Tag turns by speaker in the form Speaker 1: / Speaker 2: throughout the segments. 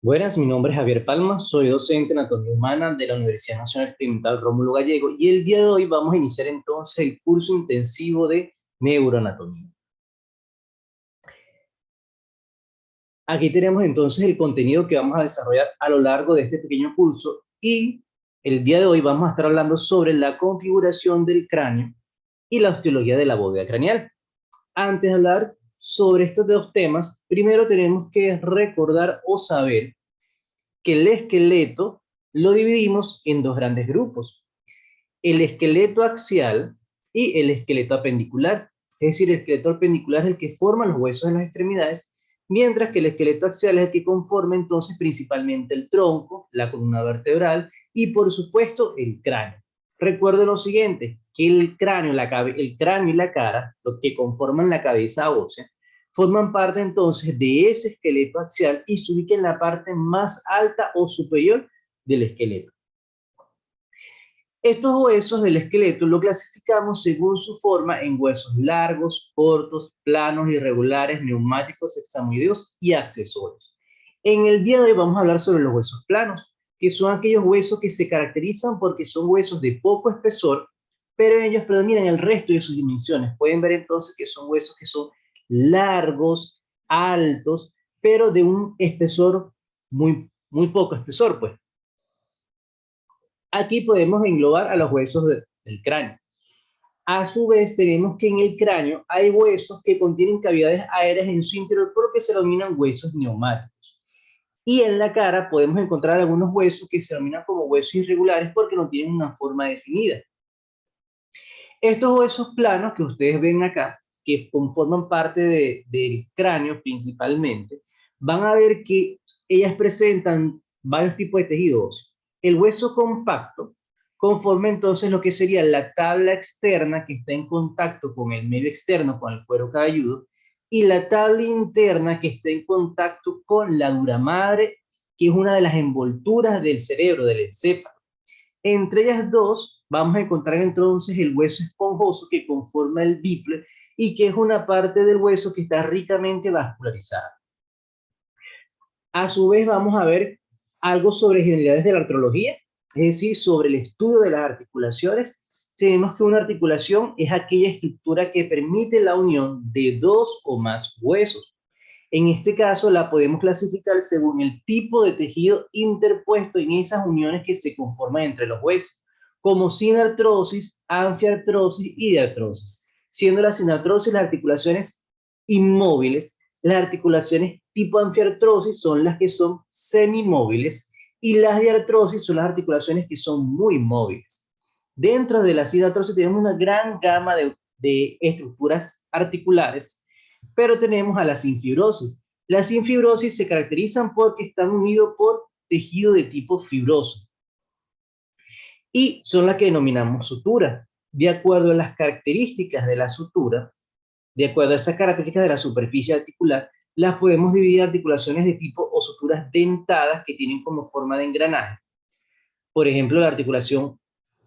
Speaker 1: Buenas, mi nombre es Javier Palma, soy docente en Anatomía Humana de la Universidad Nacional Experimental Rómulo Gallego y el día de hoy vamos a iniciar entonces el curso intensivo de neuroanatomía. Aquí tenemos entonces el contenido que vamos a desarrollar a lo largo de este pequeño curso y el día de hoy vamos a estar hablando sobre la configuración del cráneo y la osteología de la bóveda craneal. Antes de hablar sobre estos dos temas, primero tenemos que recordar o saber que el esqueleto lo dividimos en dos grandes grupos: el esqueleto axial y el esqueleto apendicular. Es decir, el esqueleto apendicular es el que forma los huesos en las extremidades, mientras que el esqueleto axial es el que conforma entonces principalmente el tronco, la columna vertebral y por supuesto el cráneo. Recuerden lo siguiente, que el cráneo, el cráneo y la cara, los que conforman la cabeza ósea, forman parte entonces de ese esqueleto axial y se ubican en la parte más alta o superior del esqueleto. Estos huesos del esqueleto lo clasificamos según su forma en huesos largos, cortos, planos, irregulares, neumáticos, examoideos y accesorios. En el día de hoy vamos a hablar sobre los huesos planos, que son aquellos huesos que se caracterizan porque son huesos de poco espesor, pero ellos predominan el resto de sus dimensiones. Pueden ver entonces que son huesos que son largos, altos, pero de un espesor muy poco espesor, pues. Aquí podemos englobar a los huesos del cráneo. A su vez, tenemos que en el cráneo hay huesos que contienen cavidades aéreas en su interior, por lo que se denominan huesos neumáticos. Y en la cara podemos encontrar algunos huesos que se denominan como huesos irregulares porque no tienen una forma definida. Estos huesos planos que ustedes ven acá, que conforman parte del cráneo principalmente, van a ver que ellas presentan varios tipos de tejidos. El hueso compacto conforma entonces lo que sería la tabla externa que está en contacto con el medio externo, con el cuero cabelludo, y la tabla interna que está en contacto con la dura madre, que es una de las envolturas del cerebro, del encéfalo. Entre ellas dos vamos a encontrar entonces el hueso esponjoso que conforma el biple y que es una parte del hueso que está ricamente vascularizada. A su vez vamos a ver algo sobre generalidades de la artrología, es decir, sobre el estudio de las articulaciones. Tenemos que una articulación es aquella estructura que permite la unión de dos o más huesos. En este caso la podemos clasificar según el tipo de tejido interpuesto en esas uniones que se conforman entre los huesos, como sinartrosis, anfiartrosis y diartrosis, siendo la sinartrosis las articulaciones inmóviles, las articulaciones tipo anfiartrosis son las que son semimóviles y las diartrosis son las articulaciones que son muy móviles. Dentro de la sinartrosis tenemos una gran gama de estructuras articulares, pero tenemos a la sinfibrosis. Las sinfibrosis se caracterizan porque están unidos por tejido de tipo fibroso y son las que denominamos sutura. De acuerdo a las características de la sutura, de acuerdo a esas características de la superficie articular, las podemos dividir en articulaciones de tipo o suturas dentadas que tienen como forma de engranaje. Por ejemplo,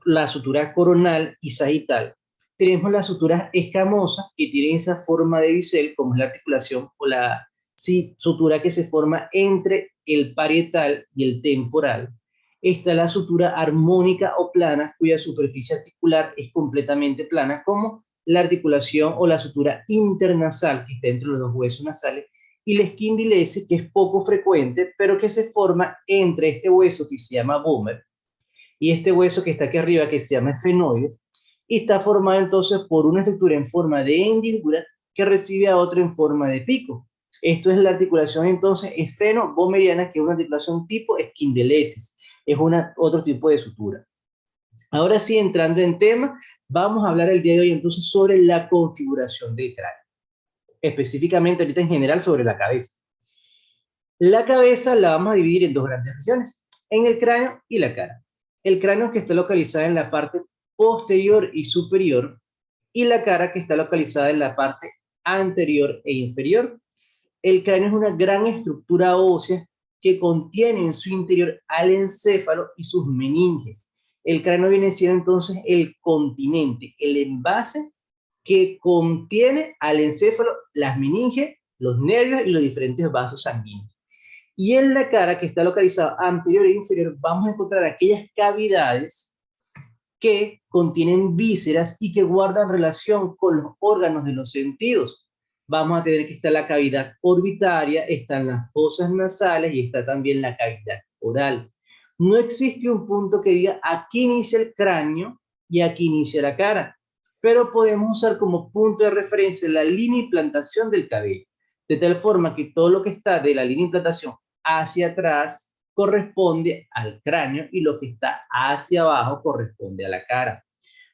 Speaker 1: la sutura coronal y sagital. Tenemos las suturas escamosas que tienen esa forma de bisel, como es la articulación o la sutura que se forma entre el parietal y el temporal. Está la sutura armónica o plana, cuya superficie articular es completamente plana, como la articulación o la sutura internasal, que está entre los dos huesos nasales, y la esquindilese, que es poco frecuente, pero que se forma entre este hueso que se llama vomer y este hueso que está aquí arriba, que se llama efenoides, y está formado entonces por una estructura en forma de hendidura que recibe a otra en forma de pico. Esto es la articulación entonces esfeno-bomeriana, que es una articulación tipo esquindelesis, es otro tipo de sutura. Ahora sí, entrando en tema, vamos a hablar el día de hoy entonces sobre la configuración del cráneo, específicamente ahorita en general sobre la cabeza. La cabeza la vamos a dividir en dos grandes regiones, en el cráneo y la cara. El cráneo que está localizado en la parte posterior y superior, y la cara que está localizada en la parte anterior e inferior. El cráneo es una gran estructura ósea que contiene en su interior al encéfalo y sus meninges. El cráneo viene siendo entonces el continente, el envase que contiene al encéfalo, las meninges, los nervios y los diferentes vasos sanguíneos. Y en la cara, que está localizada anterior e inferior, vamos a encontrar aquellas cavidades que contienen vísceras y que guardan relación con los órganos de los sentidos. Vamos a tener que está la cavidad orbitaria, están las fosas nasales y está también la cavidad oral. No existe un punto que diga aquí inicia el cráneo y aquí inicia la cara, pero podemos usar como punto de referencia la línea de implantación del cabello, de tal forma que todo lo que está de la línea de implantación hacia atrás corresponde al cráneo y lo que está hacia abajo corresponde a la cara.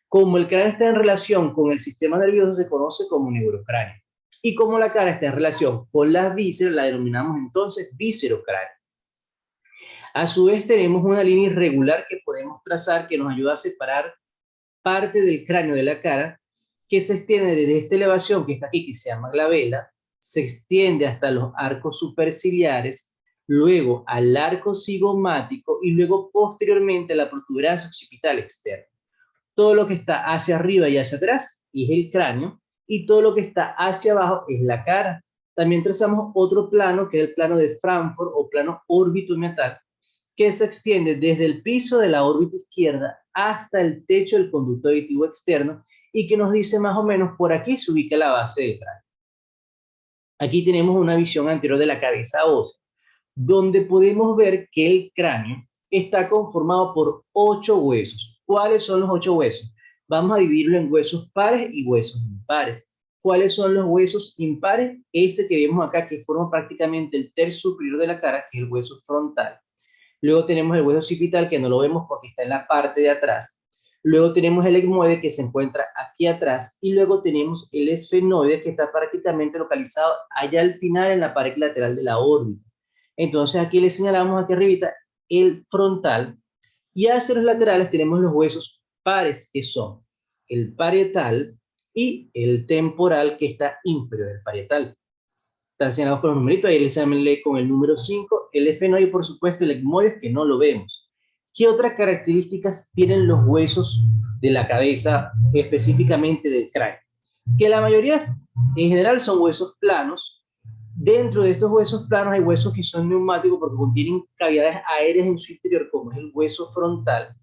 Speaker 1: Como el cráneo está en relación con el sistema nervioso, se conoce como neurocráneo. Y como la cara está en relación con las vísceras, la denominamos entonces viscerocráneo. A su vez tenemos una línea irregular que podemos trazar que nos ayuda a separar parte del cráneo de la cara, que se extiende desde esta elevación que está aquí, que se llama glabela, se extiende hasta los arcos superciliares, luego al arco cigomático y luego posteriormente a la protuberancia occipital externa. Todo lo que está hacia arriba y hacia atrás es el cráneo y todo lo que está hacia abajo es la cara. También trazamos otro plano que es el plano de Frankfurt o plano órbito-metal, que se extiende desde el piso de la órbita izquierda hasta el techo del conducto auditivo externo y que nos dice más o menos por aquí se ubica la base del cráneo. Aquí tenemos una visión anterior de la cabeza ósea, donde podemos ver que el cráneo está conformado por 8 huesos. ¿Cuáles son los 8 huesos? Vamos a dividirlo en huesos pares y huesos impares. ¿Cuáles son los huesos impares? Este que vemos acá, que forma prácticamente el tercio superior de la cara, que es el hueso frontal. Luego tenemos el hueso occipital, que no lo vemos porque está en la parte de atrás. Luego tenemos el etmoide, que se encuentra aquí atrás. Y luego tenemos el esfenoide, que está prácticamente localizado allá al final en la pared lateral de la órbita. Entonces aquí le señalamos aquí arribita el frontal. Y hacia los laterales tenemos los huesos pares, que son el parietal y el temporal, que está inferior al parietal. Están señalados con los numeritos, ahí el examen lee con el número 5, el efenoide, por supuesto, el etmoide, que no lo vemos. ¿Qué otras características tienen los huesos de la cabeza, específicamente del cráneo? Que la mayoría, en general, son huesos planos. Dentro de estos huesos planos hay huesos que son neumáticos porque contienen cavidades aéreas en su interior, como es el hueso frontal,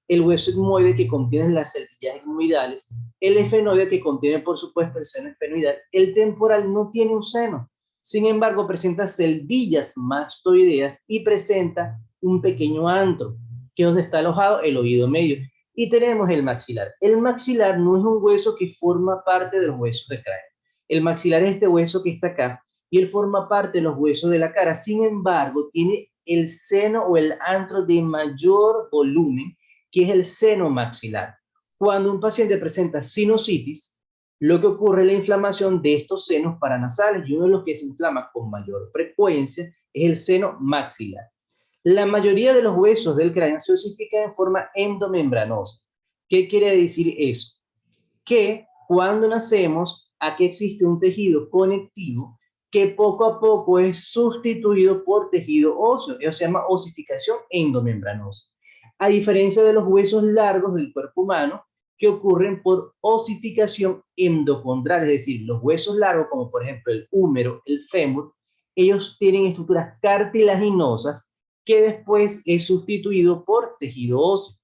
Speaker 1: el hueso etmoide, que contiene las cervillas etmoidales, el efenoide, que contiene, por supuesto, el seno efenoidal. El temporal no tiene un seno, sin embargo, presenta cervillas mastoideas y presenta un pequeño antro, que es donde está alojado el oído medio. Y tenemos el maxilar. El maxilar no es un hueso que forma parte de los huesos del cráneo. El maxilar es este hueso que está acá y él forma parte de los huesos de la cara. Sin embargo, tiene el seno o el antro de mayor volumen, que es el seno maxilar. Cuando un paciente presenta sinusitis, lo que ocurre es la inflamación de estos senos paranasales y uno de los que se inflama con mayor frecuencia es el seno maxilar. La mayoría de los huesos del cráneo se osifican en forma endomembranosa. ¿Qué quiere decir eso? Que cuando nacemos, aquí existe un tejido conectivo que poco a poco es sustituido por tejido óseo, eso se llama osificación endomembranosa. A diferencia de los huesos largos del cuerpo humano, que ocurren por osificación endocondral, es decir, los huesos largos, como por ejemplo el húmero, el fémur, ellos tienen estructuras cartilaginosas que después es sustituido por tejido óseo.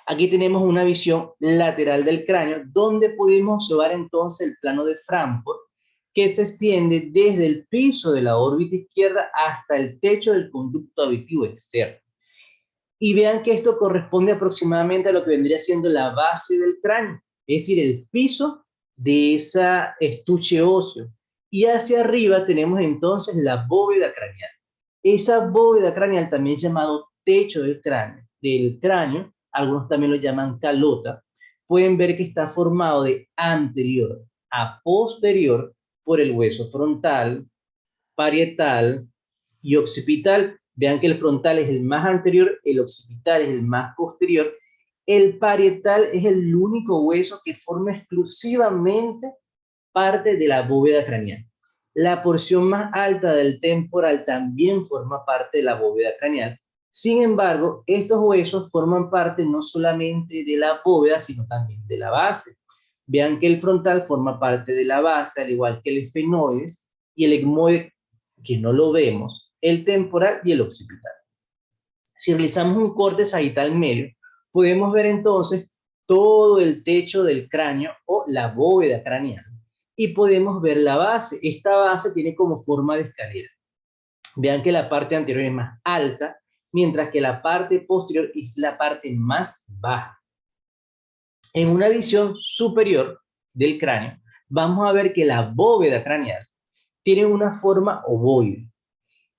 Speaker 1: Aquí tenemos una visión lateral del cráneo, donde podemos observar entonces el plano de Frankfurt, que se extiende desde el piso de la órbita izquierda hasta el techo del conducto auditivo externo. Y vean que esto corresponde aproximadamente a lo que vendría siendo la base del cráneo, es decir, el piso de esa estuche óseo. Y hacia arriba tenemos entonces la bóveda craneal. Esa bóveda craneal, también llamado techo del cráneo, algunos también lo llaman calota, pueden ver que está formado de anterior a posterior por el hueso frontal, parietal y occipital. Vean que el frontal es el más anterior, el occipital es el más posterior. El parietal es el único hueso que forma exclusivamente parte de la bóveda craneal. La porción más alta del temporal también forma parte de la bóveda craneal. Sin embargo, estos huesos forman parte no solamente de la bóveda, sino también de la base. Vean que el frontal forma parte de la base, al igual que el esfenoides, y el etmoide, que no lo vemos, el temporal y el occipital. Si realizamos un corte sagital medio, podemos ver entonces todo el techo del cráneo o la bóveda craneal y podemos ver la base. Esta base tiene como forma de escalera. Vean que la parte anterior es más alta, mientras que la parte posterior es la parte más baja. En una visión superior del cráneo, vamos a ver que la bóveda craneal tiene una forma ovoide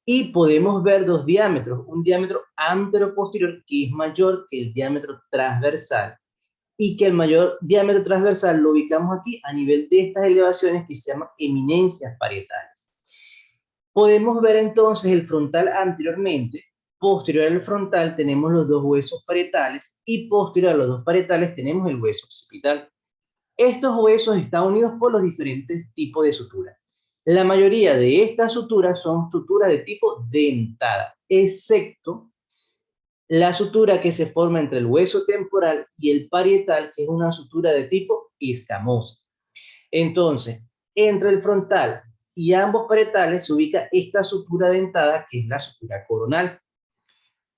Speaker 1: y podemos ver dos diámetros, un diámetro anteroposterior que es mayor que el diámetro transversal y que el mayor diámetro transversal lo ubicamos aquí a nivel de estas elevaciones que se llaman eminencias parietales. Podemos ver entonces el frontal anteriormente, posterior al frontal tenemos los dos huesos parietales y posterior a los dos parietales tenemos el hueso occipital. Estos huesos están unidos por los diferentes tipos de sutura. La mayoría de estas suturas son suturas de tipo dentada, excepto la sutura que se forma entre el hueso temporal y el parietal, que es una sutura de tipo escamosa. Entonces, entre el frontal y ambos parietales se ubica esta sutura dentada, que es la sutura coronal.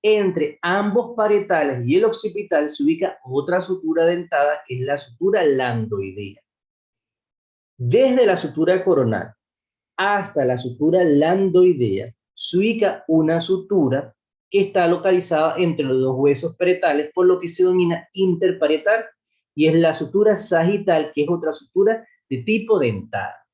Speaker 1: Entre ambos parietales y el occipital se ubica otra sutura dentada, que es la sutura landoidea. Desde la sutura coronal hasta la sutura landoidea se ubica una sutura que está localizada entre los dos huesos parietales, por lo que se denomina interparietal, y es la sutura sagital, que es otra sutura de tipo dentada.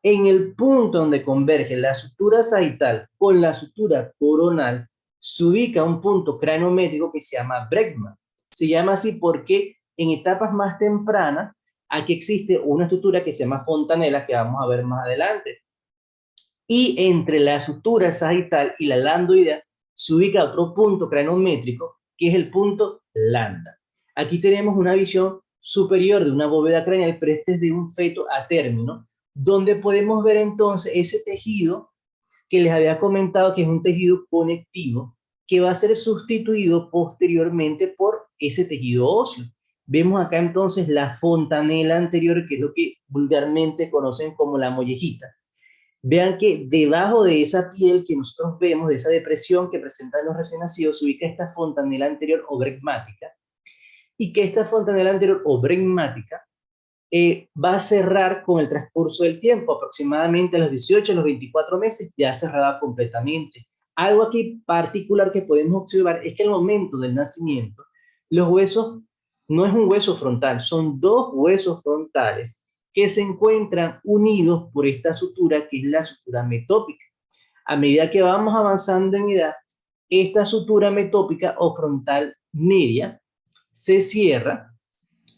Speaker 1: En el punto donde converge la sutura sagital con la sutura coronal, se ubica un punto craneométrico que se llama brecma. Se llama así porque en etapas más tempranas, aquí existe una estructura que se llama fontanela, que vamos a ver más adelante. Y entre la sutura sagital y la landoidea se ubica otro punto craneométrico, que es el punto lambda. Aquí tenemos una visión superior de una bóveda craneal, pero este es de un feto a término, donde podemos ver entonces ese tejido que les había comentado que es un tejido conectivo, que va a ser sustituido posteriormente por ese tejido óseo. Vemos acá entonces la fontanela anterior, que es lo que vulgarmente conocen como la mollejita. Vean que debajo de esa piel que nosotros vemos, de esa depresión que presentan los recién nacidos, se ubica esta fontanela anterior o bregmática, y que esta fontanela anterior o bregmática va a cerrar con el transcurso del tiempo, aproximadamente a los 18, a los 24 meses, ya cerrada completamente. Algo aquí particular que podemos observar es que al momento del nacimiento, los huesos no es un hueso frontal, son dos huesos frontales que se encuentran unidos por esta sutura que es la sutura metópica. A medida que vamos avanzando en edad, esta sutura metópica o frontal media se cierra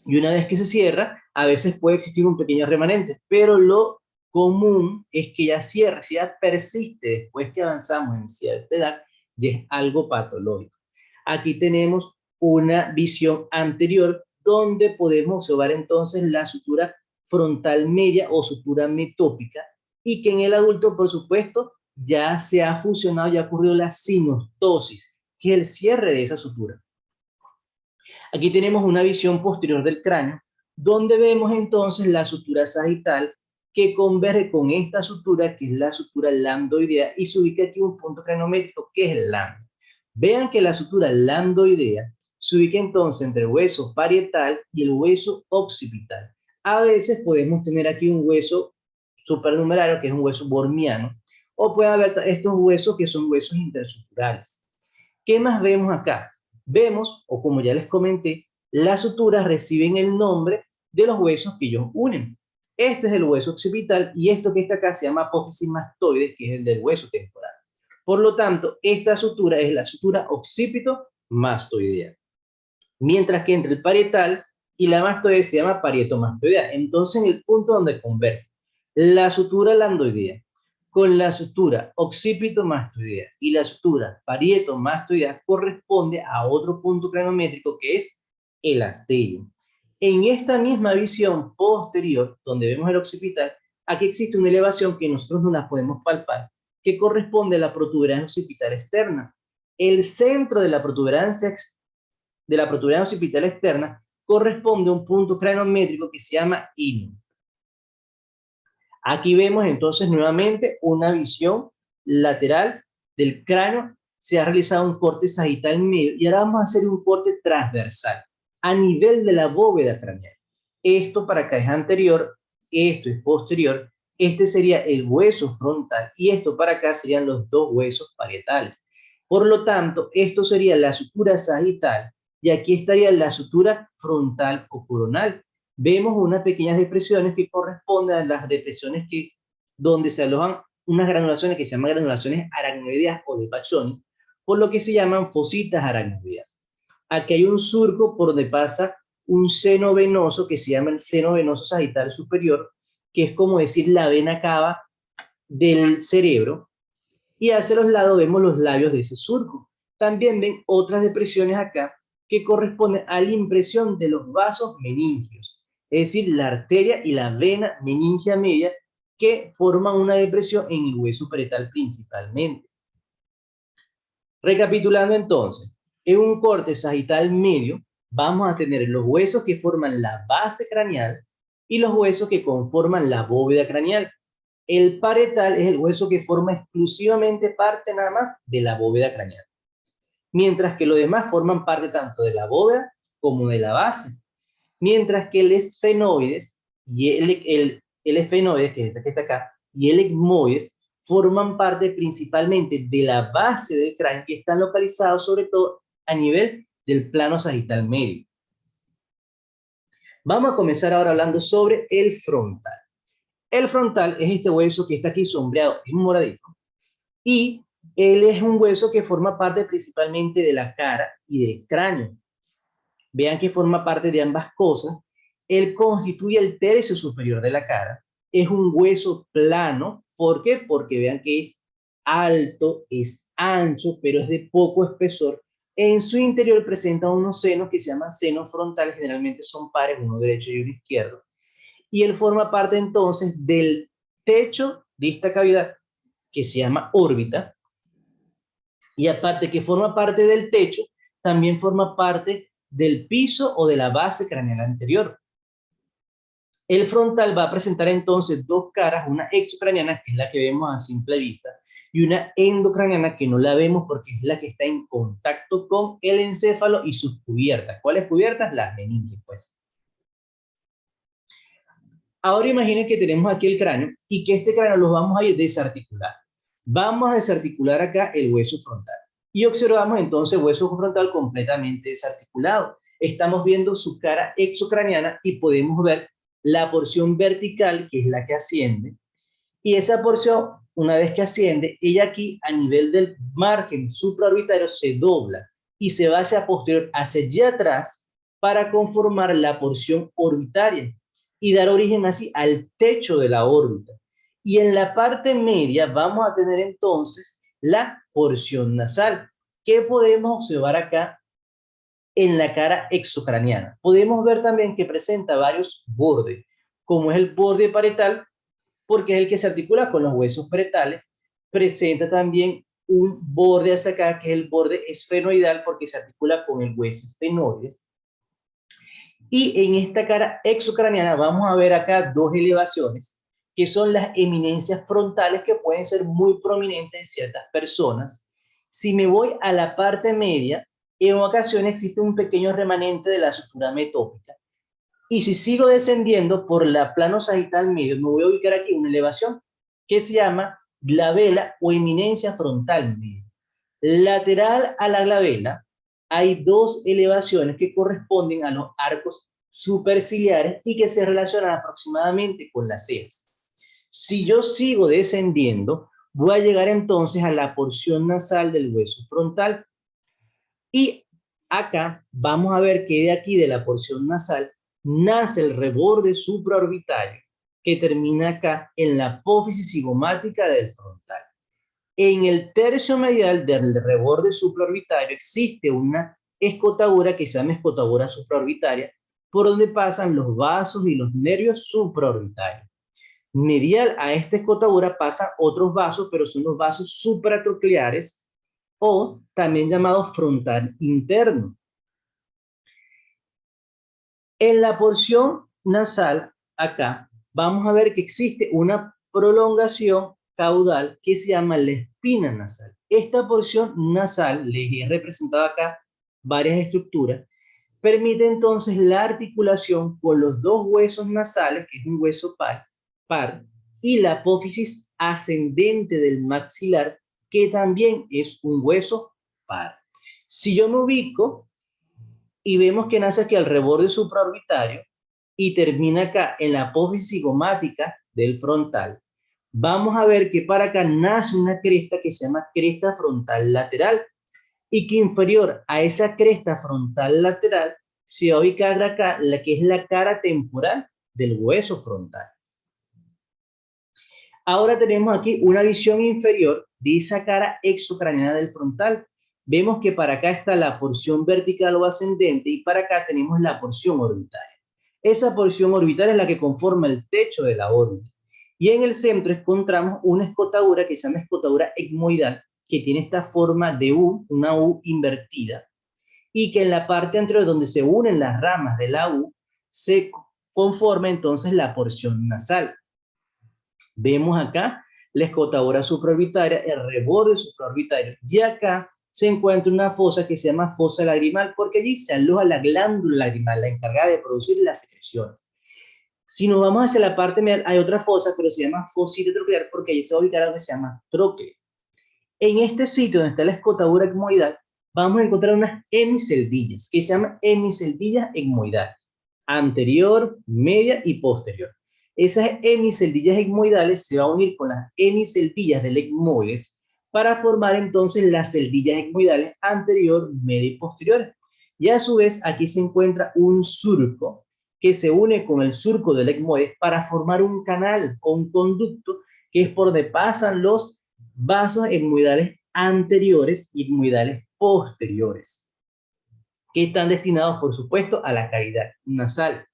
Speaker 1: y una vez que se cierra, a veces puede existir un pequeño remanente, pero lo común es que ya cierre, si ya persiste después que avanzamos en cierta edad, ya es algo patológico. Aquí tenemos una visión anterior donde podemos observar entonces la sutura frontal media o sutura metópica y que en el adulto, por supuesto, ya se ha fusionado, ya ha ocurrido la sinostosis, que es el cierre de esa sutura. Aquí tenemos una visión posterior del cráneo, donde vemos entonces la sutura sagital que converge con esta sutura, que es la sutura landoidea, y se ubica aquí un punto craneométrico, que es el lambda. Vean que la sutura landoidea se ubica entonces entre el hueso parietal y el hueso occipital. A veces podemos tener aquí un hueso supernumerario, que es un hueso bormiano, o puede haber estos huesos que son huesos intersuturales. ¿Qué más vemos acá? Vemos, o como ya les comenté, las suturas reciben el nombre de los huesos que ellos unen. Este es el hueso occipital y esto que está acá se llama apófisis mastoide, que es el del hueso temporal. Por lo tanto, esta sutura es la sutura occipito-mastoidea. Mientras que entre el parietal y la mastoide se llama parieto-mastoidea. Entonces, en el punto donde converge la sutura landoidea con la sutura occipito-mastoidea y la sutura parieto-mastoidea corresponde a otro punto craneométrico que es el asterium. En esta misma visión posterior, donde vemos el occipital, aquí existe una elevación que nosotros no la podemos palpar, que corresponde a la protuberancia occipital externa. El centro de la protuberancia occipital externa corresponde a un punto craneométrico que se llama ilium. Aquí vemos entonces nuevamente una visión lateral del cráneo se ha realizado un corte sagital medio y ahora vamos a hacer un corte transversal a nivel de la bóveda craneal. Esto para acá es anterior, esto es posterior, este sería el hueso frontal y esto para acá serían los dos huesos parietales. Por lo tanto, esto sería la sutura sagital y aquí estaría la sutura frontal o coronal. Vemos unas pequeñas depresiones que corresponden a las depresiones donde se alojan unas granulaciones que se llaman granulaciones aracnoideas o de Paccioni, por lo que se llaman fositas aracnoideas. Aquí hay un surco por donde pasa un seno venoso que se llama el seno venoso sagital superior, que es como decir la vena cava del cerebro, y hacia los lados vemos los labios de ese surco. También ven otras depresiones acá que corresponden a la impresión de los vasos meningios, es decir, la arteria y la vena meningia media que forman una depresión en el hueso parietal principalmente. Recapitulando entonces, en un corte sagital medio vamos a tener los huesos que forman la base craneal y los huesos que conforman la bóveda craneal. El parietal es el hueso que forma exclusivamente parte nada más de la bóveda craneal, mientras que los demás forman parte tanto de la bóveda como de la base, mientras que el esfenoides y el esfenoides, que es ese que está acá, y el ecmoides forman parte principalmente de la base del cráneo que están localizados sobre todo a nivel del plano sagital medio. Vamos a comenzar ahora hablando sobre el frontal. El frontal es este hueso que está aquí sombreado en moradito y él es un hueso que forma parte principalmente de la cara y del cráneo. Vean que forma parte de ambas cosas. Él constituye el tercio superior de la cara. Es un hueso plano. ¿Por qué? Porque vean que es alto, es ancho, pero es de poco espesor. En su interior presenta unos senos que se llaman senos frontales, generalmente son pares, uno derecho y uno izquierdo. Y él forma parte entonces del techo de esta cavidad que se llama órbita. Y aparte que forma parte del techo, también forma parte del piso o de la base craneal anterior. El frontal va a presentar entonces dos caras, una exocraniana, que es la que vemos a simple vista, y una endocraniana, que no la vemos porque es la que está en contacto con el encéfalo y sus cubiertas. ¿Cuáles cubiertas? Las meninges, pues. Ahora imaginen que tenemos aquí el cráneo y que este cráneo lo vamos a ir desarticular. Vamos a desarticular acá el hueso frontal. Y observamos entonces el hueso frontal completamente desarticulado. Estamos viendo su cara exocraniana y podemos ver la porción vertical, que es la que asciende. Y esa porción, una vez que asciende, ella aquí a nivel del margen supraorbitario se dobla y se va hacia posterior, hacia allá atrás, para conformar la porción orbitaria y dar origen así al techo de la órbita. Y en la parte media vamos a tener entonces la porción nasal, que podemos observar acá en la cara exocraniana. Podemos ver también que presenta varios bordes, como es el borde parietal, porque es el que se articula con los huesos parietales. Presenta también un borde hacia acá, que es el borde esfenoidal, porque se articula con el hueso esfenoides. Y en esta cara exocraniana vamos a ver acá dos elevaciones, que son las eminencias frontales que pueden ser muy prominentes en ciertas personas. Si me voy a la parte media, en ocasiones existe un pequeño remanente de la sutura metópica. Y si sigo descendiendo por la plano sagital medio, me voy a ubicar aquí una elevación que se llama glabela o eminencia frontal media. Lateral a la glabela hay dos elevaciones que corresponden a los arcos superciliares y que se relacionan aproximadamente con las cejas. Si yo sigo descendiendo, voy a llegar entonces a la porción nasal del hueso frontal. Y acá vamos a ver que de aquí, de la porción nasal, nace el reborde supraorbitario que termina acá en la apófisis cigomática del frontal. En el tercio medial del reborde supraorbitario existe una escotadura que se llama escotadura supraorbitaria, por donde pasan los vasos y los nervios supraorbitarios. Medial a esta escotadura pasan otros vasos, pero son los vasos supratrocleares o también llamados frontal interno. En la porción nasal, acá, vamos a ver que existe una prolongación caudal que se llama la espina nasal. Esta porción nasal, les he representado acá varias estructuras, permite entonces la articulación con los dos huesos nasales, que es un hueso par, y la apófisis ascendente del maxilar, que también es un hueso par. Si yo me ubico y vemos que nace aquí al reborde supraorbitario y termina acá en la apófisis cigomática del frontal, vamos a ver que para acá nace una cresta que se llama cresta frontal lateral y que inferior a esa cresta frontal lateral se va a ubicar acá la que es la cara temporal del hueso frontal. Ahora tenemos aquí una visión inferior de esa cara exocraneana del frontal. Vemos que para acá está la porción vertical o ascendente y para acá tenemos la porción orbitaria. Esa porción orbital es la que conforma el techo de la órbita. Y en el centro encontramos una escotadura que se llama escotadura etmoidal, que tiene esta forma de U, una U invertida, y que en la parte anterior donde se unen las ramas de la U se conforma entonces la porción nasal. Vemos acá la escotadura supraorbitaria, el reborde supraorbitario, y acá se encuentra una fosa que se llama fosa lagrimal, porque allí se aloja la glándula lagrimal, la encargada de producir las secreciones. Si nos vamos hacia la parte medial, hay otra fosa, pero se llama fosita troquear, porque allí se va a ubicar algo que se llama trócleo. En este sitio donde está la escotadura etmoidal, vamos a encontrar unas hemiceldillas, que se llaman hemiceldillas etmoidales, anterior, media y posterior. Esas hemiceldillas etmoidales se van a unir con las hemiceldillas del etmoides para formar entonces las celdillas etmoidales anterior, media y posterior. Y a su vez aquí se encuentra un surco que se une con el surco del etmoides para formar un canal o un conducto que es por donde pasan los vasos etmoidales anteriores y etmoidales posteriores, que están destinados, por supuesto, a la cavidad nasal.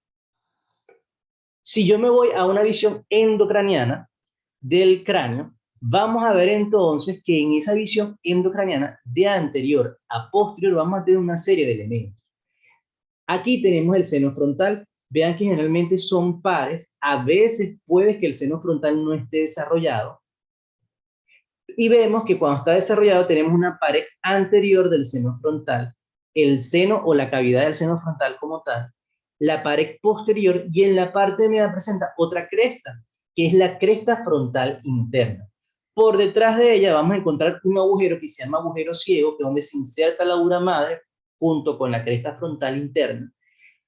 Speaker 1: Si yo me voy a una visión endocraniana del cráneo, vamos a ver entonces que en esa visión endocraniana de anterior a posterior vamos a tener una serie de elementos. Aquí tenemos el seno frontal. Vean que generalmente son pares. A veces puede que el seno frontal no esté desarrollado. Y vemos que cuando está desarrollado tenemos una pared anterior del seno frontal, el seno o la cavidad del seno frontal como tal, la pared posterior y en la parte media presenta otra cresta, que es la cresta frontal interna. Por detrás de ella vamos a encontrar un agujero que se llama agujero ciego, que es donde se inserta la dura madre junto con la cresta frontal interna.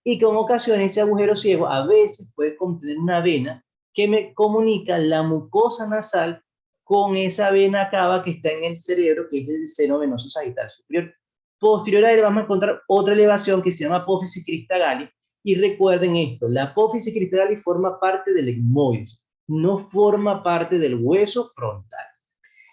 Speaker 1: Y con ocasión ese agujero ciego a veces puede contener una vena que me comunica la mucosa nasal con esa vena cava que está en el cerebro, que es el seno venoso sagital superior. Posterior a él vamos a encontrar otra elevación que se llama apófisis cristagali, y recuerden esto, la apófisis cristagali forma parte del etmoides, no forma parte del hueso frontal.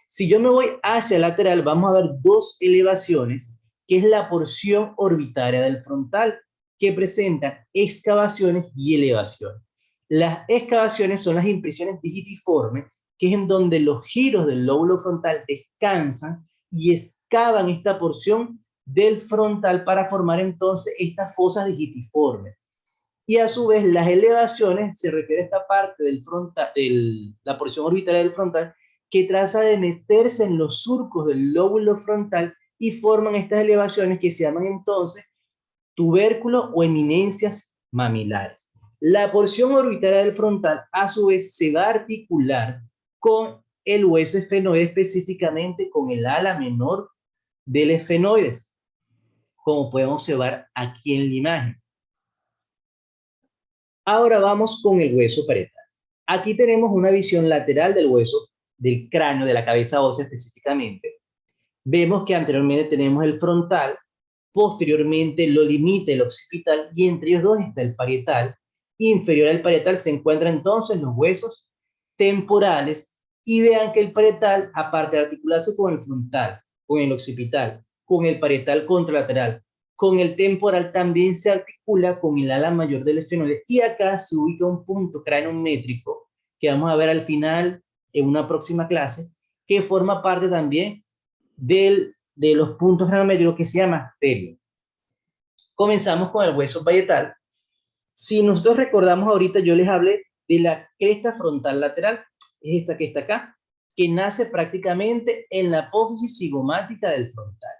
Speaker 1: Si yo me voy hacia el lateral, vamos a ver dos elevaciones, que es la porción orbitaria del frontal, que presenta excavaciones y elevaciones. Las excavaciones son las impresiones digitiformes, que es en donde los giros del lóbulo frontal descansan y excavan esta porción del frontal para formar entonces estas fosas digitiformes. Y a su vez las elevaciones se refiere a esta parte del frontal, la porción orbitaria del frontal, que trata de meterse en los surcos del lóbulo frontal y forman estas elevaciones que se llaman entonces tubérculos o eminencias mamilares. La porción orbitaria del frontal a su vez se va a articular con el hueso esfenoide, específicamente con el ala menor del esfenoides, como podemos observar aquí en la imagen. Ahora vamos con el hueso parietal. Aquí tenemos una visión lateral del hueso, del cráneo, de la cabeza ósea específicamente. Vemos que anteriormente tenemos el frontal, posteriormente lo limita el occipital y entre ellos dos está el parietal. Inferior al parietal se encuentran entonces los huesos temporales y vean que el parietal, aparte de articularse con el frontal, con el occipital, con el parietal contralateral, con el temporal también se articula con el ala mayor del esfenoide y acá se ubica un punto craneométrico que vamos a ver al final en una próxima clase, que forma parte también de los puntos craneométricos que se llama asterio. Comenzamos con el hueso parietal. Si nosotros recordamos ahorita, yo les hablé de la cresta frontal lateral, es esta que está acá, que nace prácticamente en la apófisis cigomática del frontal.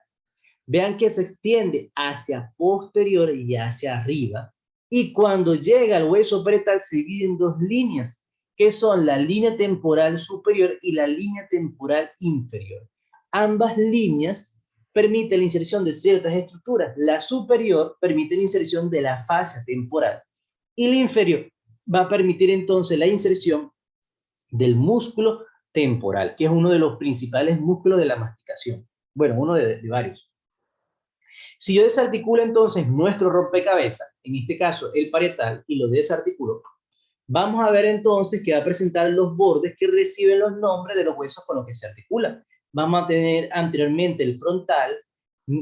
Speaker 1: Vean que se extiende hacia posterior y hacia arriba, y cuando llega al hueso parietal se divide en dos líneas, que son la línea temporal superior y la línea temporal inferior. Ambas líneas permiten la inserción de ciertas estructuras. La superior permite la inserción de la fascia temporal y la inferior va a permitir entonces la inserción del músculo temporal, que es uno de los principales músculos de la masticación. Bueno, uno de varios. Si yo desarticulo entonces nuestro rompecabezas, en este caso el parietal, y lo desarticulo, vamos a ver entonces que va a presentar los bordes que reciben los nombres de los huesos con los que se articula. Vamos a tener anteriormente el frontal,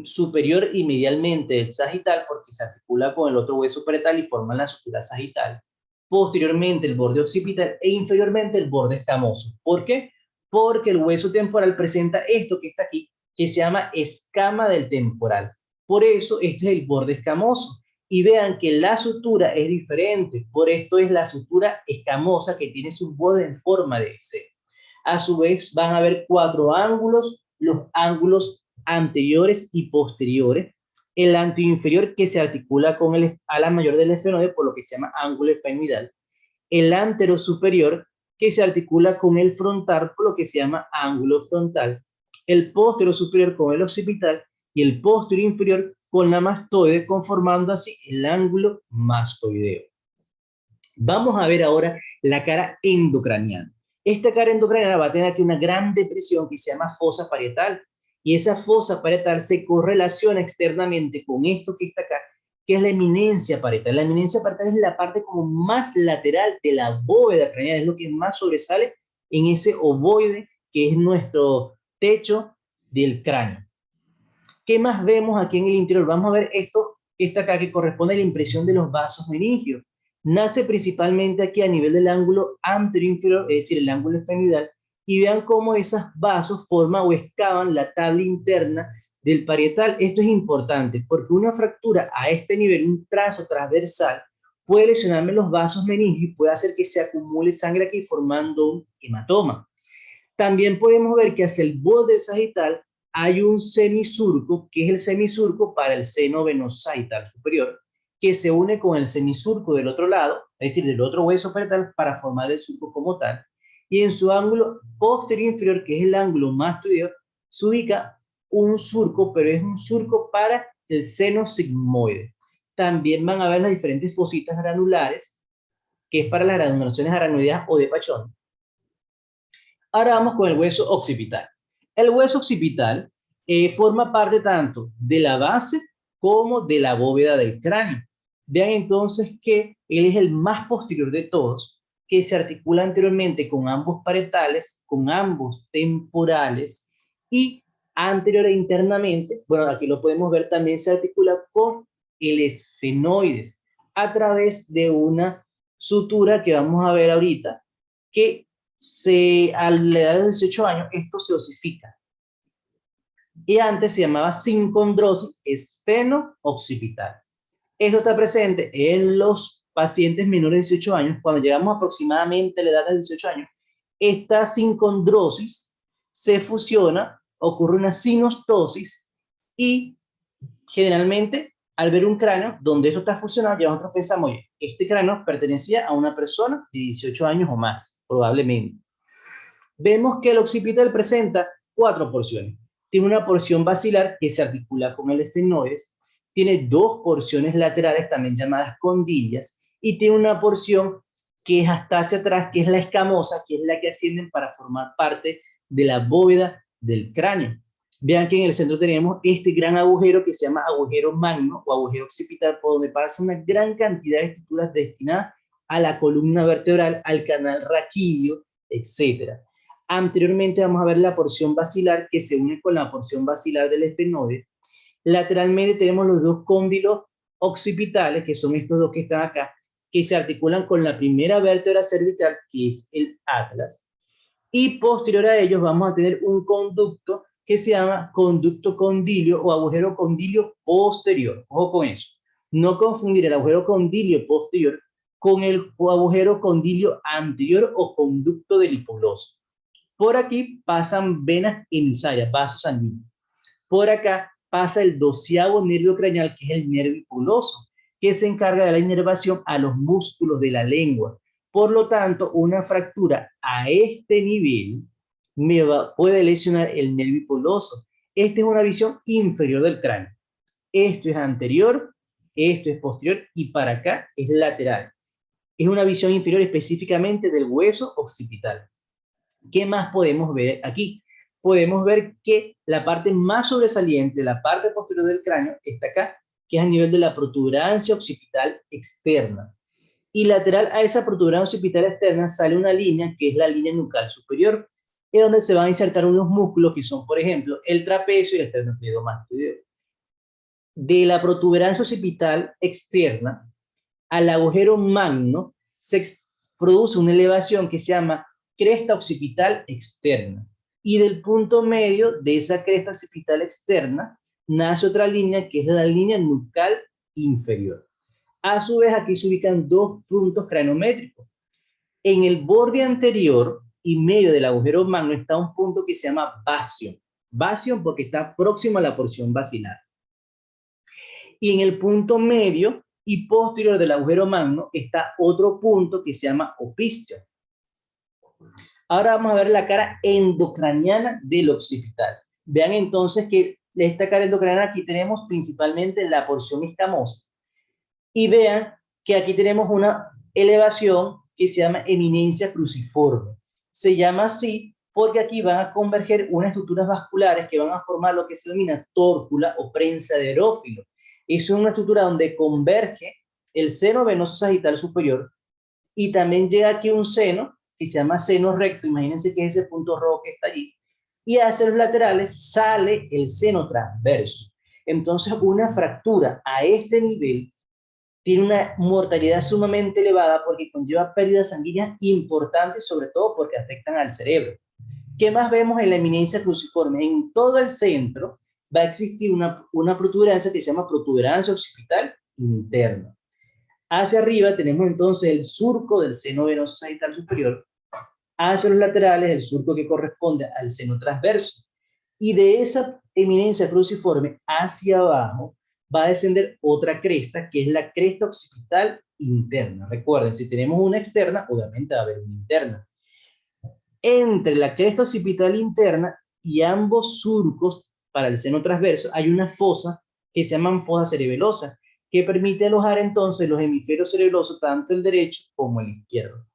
Speaker 1: superior y medialmente el sagital, porque se articula con el otro hueso parietal y forman la sutura sagital. Posteriormente el borde occipital e inferiormente el borde escamoso. ¿Por qué? Porque el hueso temporal presenta esto que está aquí, que se llama escama del temporal. Por eso este es el borde escamoso. Y vean que la sutura es diferente, por esto es la sutura escamosa que tiene su borde en forma de C. A su vez van a haber cuatro ángulos, los ángulos anteriores y posteriores, el anteroinferior que se articula con el ala mayor del esfenoide, por lo que se llama ángulo esfenoidal, el antero superior que se articula con el frontal, por lo que se llama ángulo frontal, el posterior superior con el occipital y el posterior inferior con la mastoide, conformando así el ángulo mastoideo. Vamos a ver ahora la cara endocraniana. Esta cara endocraniana va a tener aquí una gran depresión que se llama fosa parietal, y esa fosa parietal se correlaciona externamente con esto que está acá, que es la eminencia parietal. La eminencia parietal es la parte como más lateral de la bóveda craneal, es lo que más sobresale en ese ovoide que es nuestro techo del cráneo. ¿Qué más vemos aquí en el interior? Vamos a ver esto que está acá, que corresponde a la impresión de los vasos meningios. Nace principalmente aquí a nivel del ángulo anterior-inferior, es decir, el ángulo esfenoidal, y vean cómo esos vasos forman o excavan la tabla interna del parietal. Esto es importante porque una fractura a este nivel, un trazo transversal, puede lesionarme los vasos meningios y puede hacer que se acumule sangre aquí formando un hematoma. También podemos ver que hacia el borde sagital hay un semisurco, que es el semisurco para el seno venosagital superior, que se une con el semisurco del otro lado, es decir, del otro hueso parietal, para formar el surco como tal. Y en su ángulo posterior inferior, que es el ángulo mastoideo, se ubica un surco, pero es un surco para el seno sigmoide. También van a ver las diferentes fositas granulares, que es para las granulaciones aracnoideas o de Pachón. Ahora vamos con el hueso occipital. El hueso occipital forma parte tanto de la base como de la bóveda del cráneo. Vean entonces que él es el más posterior de todos, que se articula anteriormente con ambos parietales, con ambos temporales y anterior e internamente, bueno, aquí lo podemos ver, también se articula con el esfenoides a través de una sutura que vamos a ver ahorita, que a la edad de 18 años esto se osifica. Y antes se llamaba sincondrosis esfeno-occipital. Esto está presente en los pacientes menores de 18 años. Cuando llegamos aproximadamente a la edad de 18 años, esta sincondrosis se fusiona, ocurre una sinostosis y generalmente al ver un cráneo donde esto está fusionado, ya nosotros pensamos, oye, este cráneo pertenecía a una persona de 18 años o más, probablemente. Vemos que el occipital presenta cuatro porciones. Tiene una porción basilar que se articula con el esfenoides, tiene dos porciones laterales también llamadas condillas y tiene una porción que es hasta hacia atrás, que es la escamosa, que es la que ascienden para formar parte de la bóveda del cráneo. Vean que en el centro tenemos este gran agujero que se llama agujero magno o agujero occipital, por donde pasa una gran cantidad de estructuras destinadas a la columna vertebral, al canal raquídeo, etc. Anteriormente vamos a ver la porción basilar que se une con la porción basilar del esfenoide. Lateralmente tenemos los dos cóndilos occipitales, que son estos dos que están acá, que se articulan con la primera vértebra cervical, que es el atlas. Y posterior a ellos vamos a tener un conducto que se llama conducto condilio o agujero condilio posterior. Ojo con eso. No confundir el agujero condilio posterior con el agujero condilio anterior o conducto del hipogloso. Por aquí pasan venas emisarias, vasos sanguíneos. Por acá pasa el 12º nervio craneal, que es el nervio hipuloso, que se encarga de la inervación a los músculos de la lengua. Por lo tanto, una fractura a este nivel puede lesionar el nervio hipuloso. Esta es una visión inferior del cráneo. Esto es anterior, esto es posterior y para acá es lateral. Es una visión inferior específicamente del hueso occipital. ¿Qué más podemos ver aquí? Podemos ver que la parte más sobresaliente, la parte posterior del cráneo, está acá, que es a nivel de la protuberancia occipital externa. Y lateral a esa protuberancia occipital externa sale una línea que es la línea nucal superior, es donde se van a insertar unos músculos que son, por ejemplo, el trapecio y el esternocleidomastoideo. De la protuberancia occipital externa al agujero magno se produce una elevación que se llama cresta occipital externa. Y del punto medio de esa cresta occipital externa nace otra línea que es la línea nucal inferior. A su vez, aquí se ubican dos puntos cranométricos. En el borde anterior y medio del agujero magno está un punto que se llama basio. Basio porque está próximo a la porción basilar. Y en el punto medio y posterior del agujero magno está otro punto que se llama opisthio. Ahora vamos a ver la cara endocraniana del occipital. Vean entonces que esta cara endocraniana aquí tenemos principalmente la porción escamosa. Y vean que aquí tenemos una elevación que se llama eminencia cruciforme. Se llama así porque aquí van a converger unas estructuras vasculares que van a formar lo que se denomina tórcula o prensa de Erófilo. Es una estructura donde converge el seno venoso sagital superior y también llega aquí un seno que se llama seno recto, imagínense que es ese punto rojo que está allí, y hacia los laterales sale el seno transverso. Entonces una fractura a este nivel tiene una mortalidad sumamente elevada porque conlleva pérdidas sanguíneas importantes, sobre todo porque afectan al cerebro. ¿Qué más vemos en la eminencia cruciforme? En todo el centro va a existir una protuberancia que se llama protuberancia occipital interna. Hacia arriba tenemos entonces el surco del seno venoso sagital superior, hacia los laterales el surco que corresponde al seno transverso. Y de esa eminencia cruciforme hacia abajo va a descender otra cresta, que es la cresta occipital interna. Recuerden, si tenemos una externa, obviamente va a haber una interna. Entre la cresta occipital interna y ambos surcos para el seno transverso hay unas fosas que se llaman fosas cerebelosas, que permite alojar entonces los hemisferios cerebrosos, tanto el derecho como el izquierdo.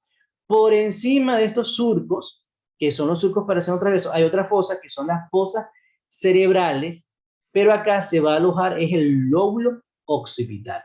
Speaker 1: Por encima de estos surcos, que son los surcos para el seno transverso, hay otra fosa que son las fosas cerebrales, pero acá se va a alojar es el lóbulo occipital.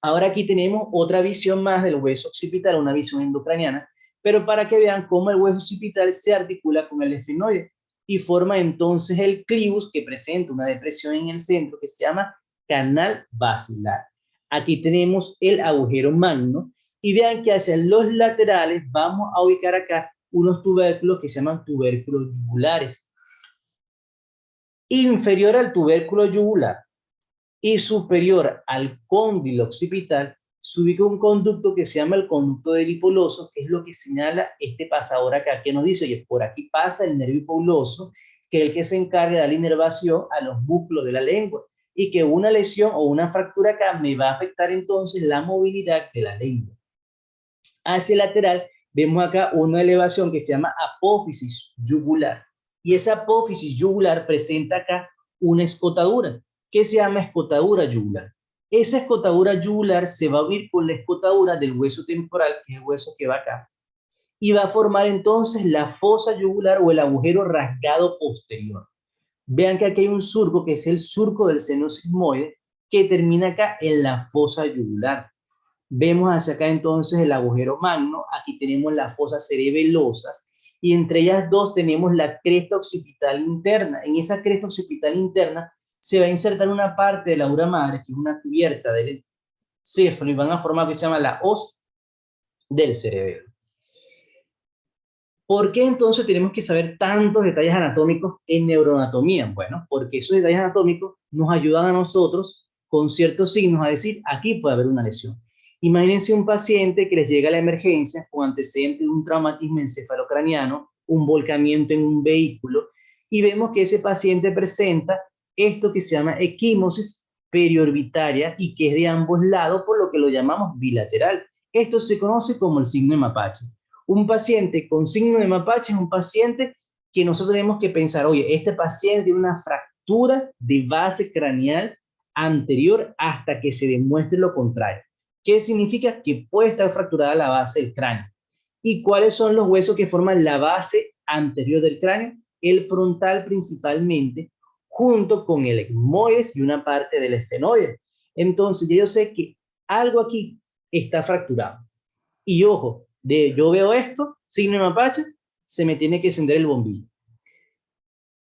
Speaker 1: Ahora aquí tenemos otra visión más del hueso occipital, una visión endocraniana, pero para que vean cómo el hueso occipital se articula con el esfenoide y forma entonces el clivus, que presenta una depresión en el centro que se llama canal basilar. Aquí tenemos el agujero magno y vean que hacia los laterales vamos a ubicar acá unos tubérculos que se llaman tubérculos yugulares. Inferior al tubérculo yugular y superior al cóndilo occipital se ubica un conducto que se llama el conducto del hipuloso, que es lo que señala este pasador acá, que nos dice, oye, por aquí pasa el nervio hipuloso, que es el que se encarga de dar la inervación a los músculos de la lengua, y que una lesión o una fractura acá me va a afectar entonces la movilidad de la lengua. Hacia el lateral vemos acá una elevación que se llama apófisis yugular, y esa apófisis yugular presenta acá una escotadura, que se llama escotadura yugular. Esa escotadura yugular se va a unir con la escotadura del hueso temporal, que es el hueso que va acá, y va a formar entonces la fosa yugular o el agujero rasgado posterior. Vean que aquí hay un surco, que es el surco del seno sigmoide, que termina acá en la fosa yugular. Vemos hacia acá entonces el agujero magno, aquí tenemos las fosas cerebelosas, y entre ellas dos tenemos la cresta occipital interna. En esa cresta occipital interna se va a insertar una parte de la dura madre, que es una cubierta del céfalo, y van a formar lo que se llama la hoz del cerebelo. ¿Por qué entonces tenemos que saber tantos detalles anatómicos en neuroanatomía? Bueno, porque esos detalles anatómicos nos ayudan a nosotros con ciertos signos a decir, aquí puede haber una lesión. Imagínense un paciente que les llega a la emergencia con antecedente de un traumatismo encefalocraniano un volcamiento en un vehículo, y vemos que ese paciente presenta esto que se llama equimosis periorbitaria y que es de ambos lados, por lo que lo llamamos bilateral. Esto se conoce como el signo de mapache. Un paciente con signo de mapache es un paciente que nosotros tenemos que pensar, oye, este paciente tiene una fractura de base craneal anterior hasta que se demuestre lo contrario. ¿Qué significa? Que puede estar fracturada la base del cráneo. ¿Y cuáles son los huesos que forman la base anterior del cráneo? El frontal principalmente, junto con el etmoides y una parte del esfenoide. Entonces, yo sé que algo aquí está fracturado. Y ojo, yo veo esto, signo de mapache, se me tiene que encender el bombillo.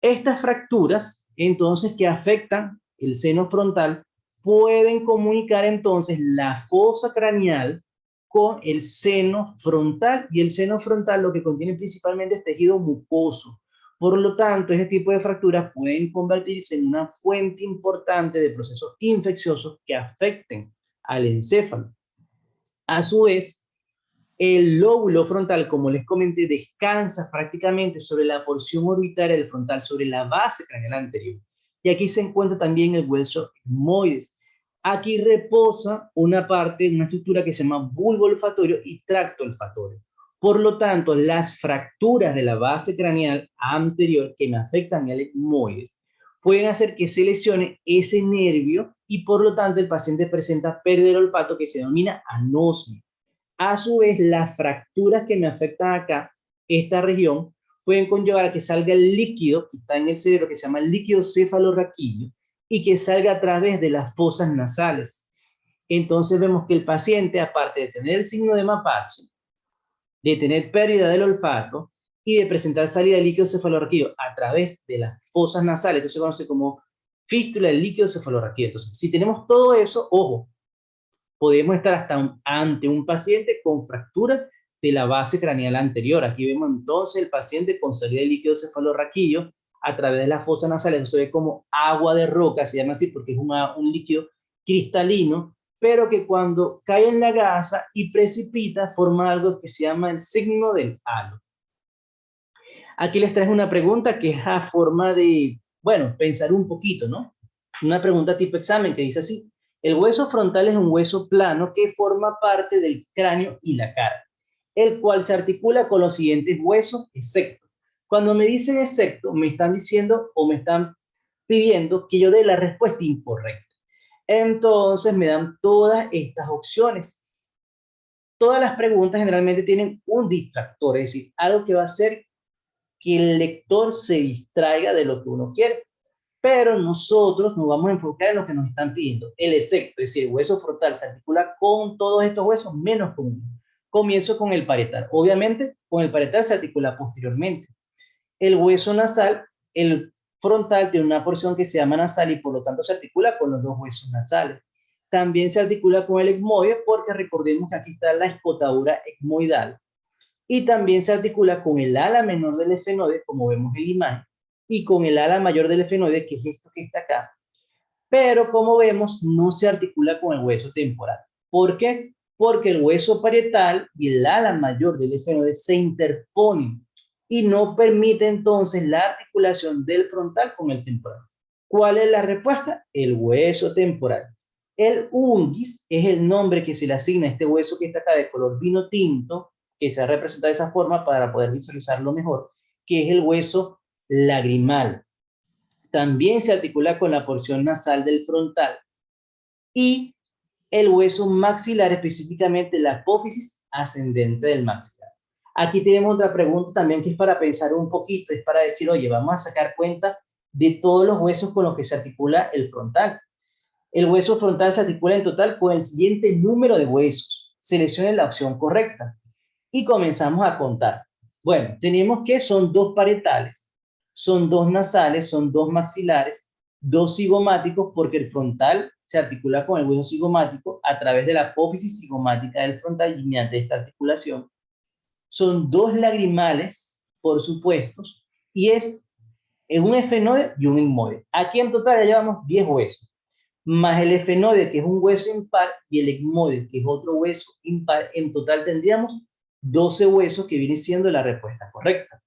Speaker 1: Estas fracturas, entonces, que afectan el seno frontal, pueden comunicar entonces la fosa craneal con el seno frontal, y el seno frontal lo que contiene principalmente es tejido mucoso. Por lo tanto, este tipo de fracturas pueden convertirse en una fuente importante de procesos infecciosos que afecten al encéfalo. A su vez, el lóbulo frontal, como les comenté, descansa prácticamente sobre la porción orbitaria del frontal, sobre la base craneal anterior. Y aquí se encuentra también el hueso etmoides. Aquí reposa una parte, una estructura que se llama bulbo olfatorio y tracto olfatorio. Por lo tanto, las fracturas de la base craneal anterior que me afectan al etmoides pueden hacer que se lesione ese nervio y por lo tanto el paciente presenta pérdida del olfato que se denomina anosmia. A su vez, las fracturas que me afectan acá, esta región, pueden conllevar a que salga el líquido que está en el cerebro, que se llama el líquido cefalorraquídeo, y que salga a través de las fosas nasales. Entonces vemos que el paciente, aparte de tener el signo de mapache, de tener pérdida del olfato y de presentar salida de líquido cefalorraquídeo a través de las fosas nasales, esto se conoce como fístula del líquido cefalorraquídeo. Entonces, si tenemos todo eso, ojo, podemos estar hasta ante un paciente con fractura de la base craneal anterior. Aquí vemos entonces el paciente con salida de líquido cefalorraquídeo a través de las fosas nasales. Eso se ve como agua de roca, se llama así porque es un líquido cristalino, pero que cuando cae en la gasa y precipita forma algo que se llama el signo del halo. Aquí les traje una pregunta que es a forma de, bueno, pensar un poquito, ¿no? Una pregunta tipo examen que dice así: el hueso frontal es un hueso plano que forma parte del cráneo y la cara, el cual se articula con los siguientes huesos, excepto. Cuando me dicen excepto, me están diciendo o me están pidiendo que yo dé la respuesta incorrecta. Entonces me dan todas estas opciones. Todas las preguntas generalmente tienen un distractor, es decir, algo que va a hacer que el lector se distraiga de lo que uno quiere. Pero nosotros nos vamos a enfocar en lo que nos están pidiendo. El excepto, es decir, el hueso frontal se articula con todos estos huesos menos con uno. Comienzo con el parietal. Obviamente, con el parietal se articula posteriormente. El hueso nasal, el frontal tiene una porción que se llama nasal y por lo tanto se articula con los dos huesos nasales. También se articula con el etmoide porque recordemos que aquí está la escotadura etmoidal. Y también se articula con el ala menor del esfenoide, como vemos en la imagen, y con el ala mayor del esfenoide, que es esto que está acá. Pero como vemos, no se articula con el hueso temporal. ¿Por qué? Porque el hueso parietal y el ala mayor del esfenoide se interponen y no permite entonces la articulación del frontal con el temporal. ¿Cuál es la respuesta? El hueso temporal. El unguis es el nombre que se le asigna a este hueso que está acá de color vino tinto, que se ha representado de esa forma para poder visualizarlo mejor, que es el hueso lagrimal. También se articula con la porción nasal del frontal y el hueso maxilar, específicamente la apófisis ascendente del maxilar. Aquí tenemos otra pregunta también que es para pensar un poquito, es para decir, oye, vamos a sacar cuenta de todos los huesos con los que se articula el frontal. El hueso frontal se articula en total con el siguiente número de huesos. Seleccione la opción correcta y comenzamos a contar. Bueno, tenemos que son dos parietales, son dos nasales, son dos maxilares, dos cigomáticos, porque el frontal se articula con el hueso cigomático a través de la apófisis cigomática del frontal y mediante esta articulación. Son dos lagrimales, por supuesto, y es un efenoide y un etmoide. Aquí en total ya llevamos 10 huesos, más el efenoide, que es un hueso impar, y el etmoide, que es otro hueso impar. En total tendríamos 12 huesos, que viene siendo la respuesta correcta.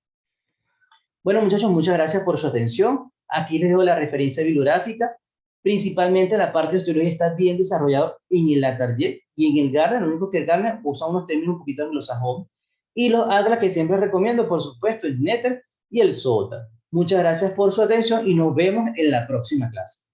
Speaker 1: Bueno, muchachos, muchas gracias por su atención. Aquí les dejo la referencia bibliográfica. Principalmente la parte de osteología está bien desarrollado en el Latarjet y en el Gardner. Lo único que el Gardner usa unos términos un poquito anglosajones. Y los atlas que siempre recomiendo, por supuesto, el Netter y el SOTA. Muchas gracias por su atención y nos vemos en la próxima clase.